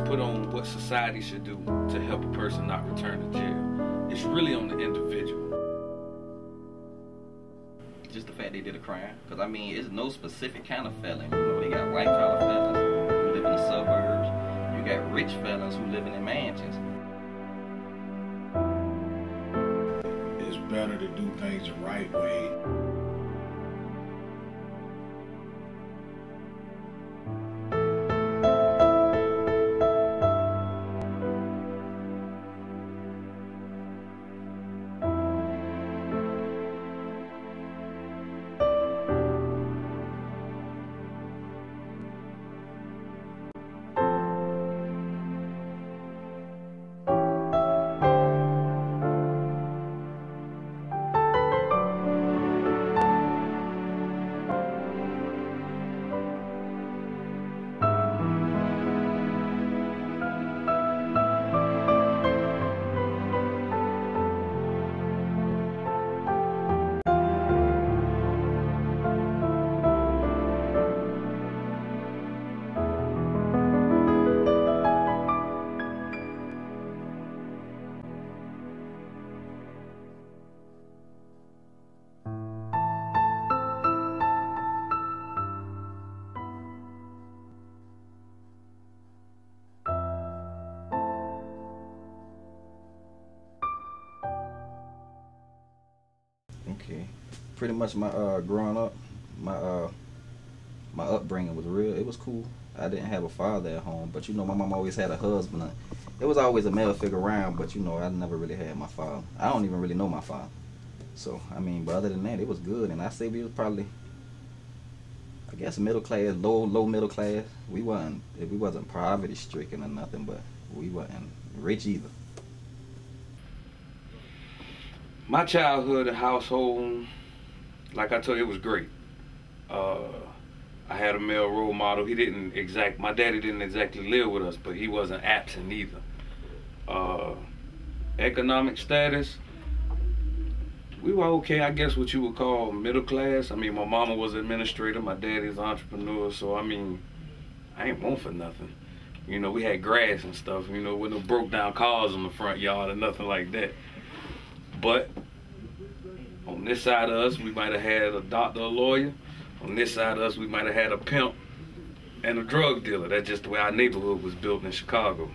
put on what society should do to help a person not return to jail. It's really on the individual. Just the fact they did a crime. Because, I mean, it's no specific kind of felon. You know, they got white-collar felons who live in the suburbs. You got rich felons who living in mansions. It's better to do things the right way. Okay. Pretty much my growing up, my upbringing was real. It was cool. I didn't have a father at home, but you know, my mom always had a husband. It was always a male figure around, but you know, I never really had my father. I don't even really know my father. So, I mean, but other than that, it was good. And I say we was probably, I guess, middle class, low middle class. We wasn't poverty stricken or nothing, but we wasn't rich either. My childhood and household, like I told you, it was great. I had a male role model. My daddy didn't exactly live with us, but he wasn't absent either. Economic status, we were okay, I guess what you would call middle class. I mean, my mama was an administrator, my daddy's an entrepreneur, so I mean, I ain't want for nothing. You know, we had grass and stuff, you know, with no broke down cars on the front yard or nothing like that. But on this side of us, we might have had a doctor, a lawyer. On this side of us, we might have had a pimp and a drug dealer. That's just the way our neighborhood was built in Chicago.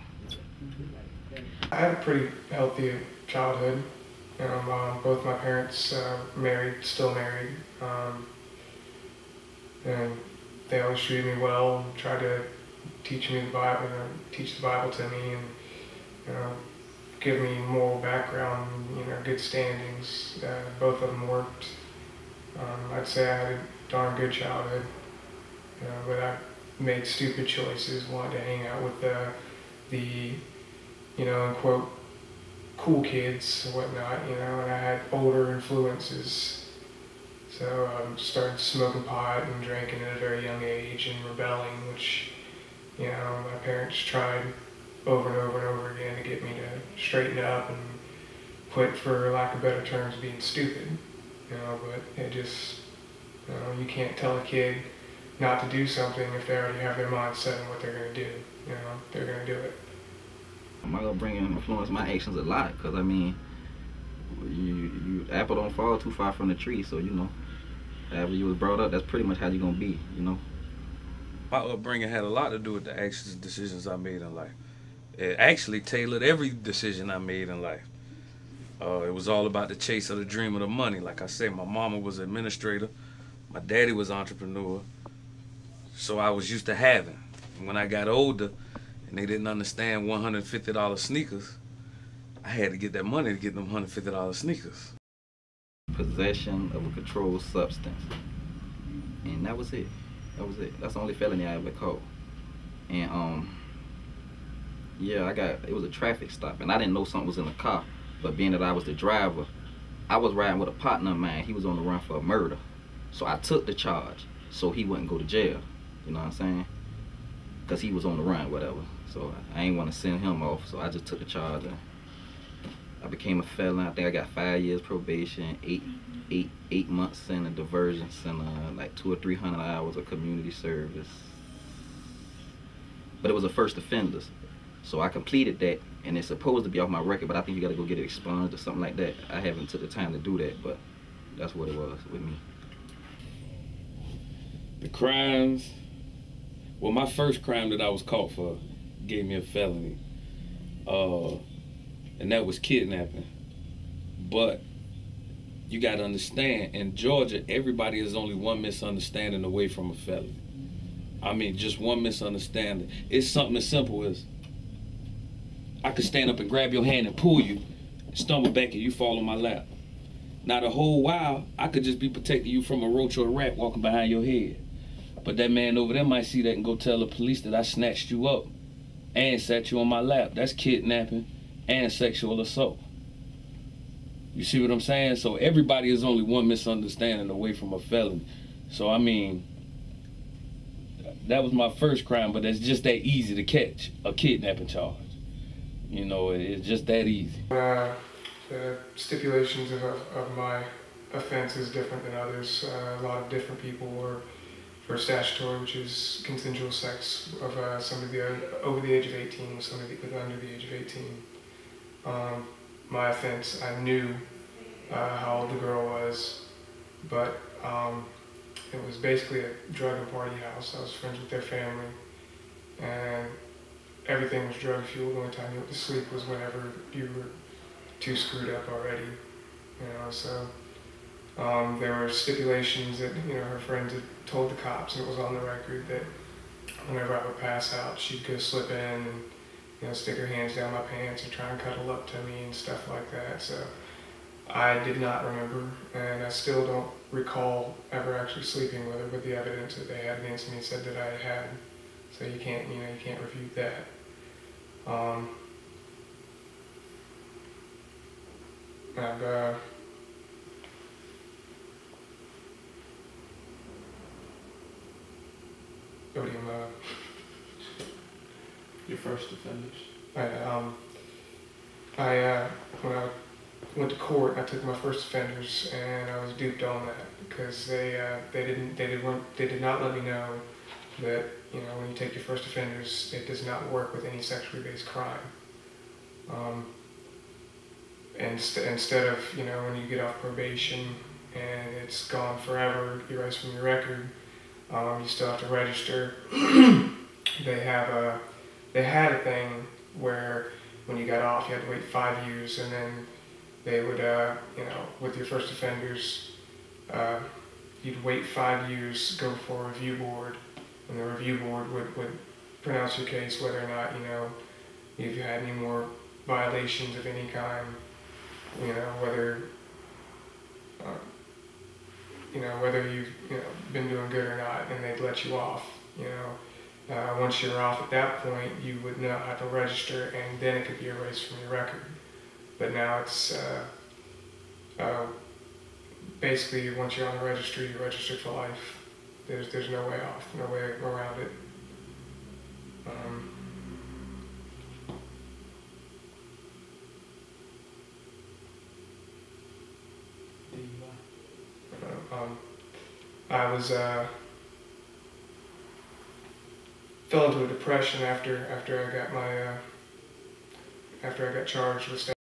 I had a pretty healthy childhood. Both my parents married, still married, and they always treated me well and tried to teach me the Bible, teach the Bible to me, and give me moral background, good standings. Both of them worked. I'd say I had a darn good childhood, but I made stupid choices, wanted to hang out with the quote, cool kids and whatnot, and I had older influences. So I started smoking pot and drinking at a very young age and rebelling, which, my parents tried over and over and over again to get me to straighten up and quit, for lack of better terms, being stupid. But it just, you can't tell a kid not to do something if they already have their mind set on what they're going to do. They're going to do it. My upbringing influenced my actions a lot, because I mean, you apple don't fall too far from the tree, so however you was brought up, that's pretty much how you're going to be, My upbringing had a lot to do with the actions and decisions I made in life. It actually tailored every decision I made in life. It was all about the chase of the dream of the money. Like I said, my mama was an administrator, my daddy was an entrepreneur, so I was used to having. And when I got older and they didn't understand $150 sneakers, I had to get that money to get them $150 sneakers. Possession of a controlled substance. And that was it. That was it. That's the only felony I ever caught. And yeah, it was a traffic stop, and I didn't know something was in the car. But being that I was the driver, I was riding with a partner of mine. He was on the run for a murder. So I took the charge so he wouldn't go to jail. You know what I'm saying? Because he was on the run, whatever. So I ain't want to send him off, so I just took the charge. I became a felon. I think I got 5 years probation, eight months in a diversion center, like 200 or 300 hours of community service. But it was a first offenders. So I completed that, and it's supposed to be off my record, but I think you got to go get it expunged or something like that. I haven't took the time to do that, but that's what it was with me. The crimes. Well, my first crime that I was caught for gave me a felony, and that was kidnapping. But you got to understand, in Georgia, everybody is only one misunderstanding away from a felony. I mean, just one misunderstanding. It's something as simple as I could stand up and grab your hand and pull you, stumble back, and you fall on my lap. Now, the whole while, I could just be protecting you from a roach or a rat walking behind your head. But that man over there might see that and go tell the police that I snatched you up and sat you on my lap. That's kidnapping and sexual assault. You see what I'm saying? So everybody is only one misunderstanding away from a felony. So, I mean, that was my first crime, but it's just that easy to catch, a kidnapping charge. You know, it's just that easy. The stipulations of my offense is different than others. A lot of different people were for statutory, which is consensual sex of somebody over the age of 18 with somebody under the age of 18. My offense, I knew how old the girl was, but it was basically a drug and party house. I was friends with their family, and everything was drug fueled. The only time you went to sleep was whenever you were too screwed up already, you know. So there were stipulations that, you know, her friends had told the cops, and it was on the record, that whenever I would pass out, she'd go slip in and, you know, stick her hands down my pants and try and cuddle up to me and stuff like that. So I did not remember, and I still don't recall ever actually sleeping with her, but the evidence that they had against me said that I had. So you can't refute that. And Your first offenders? When I went to court, I took my first offenders, and I was duped on that because they did not let me know that, you know, when you take your first offenders, it does not work with any sexually based crime. Instead of, you know, when you get off probation and it's gone forever, erased from your record, you still have to register. They had a thing where when you got off, you had to wait 5 years, and then they would, you know, with your first offenders, you'd wait 5 years, go for a review board, and the review board would pronounce your case whether or not, you know, if you had any more violations of any kind, you know, whether you've, you know, been doing good or not, and they'd let you off, you know. Once you're off at that point, you would not have to register, and then it could be erased from your record. But now it's basically, once you're on the registry, you're registered for life. There's no way off, no way around it. I was fell into a depression after I got charged with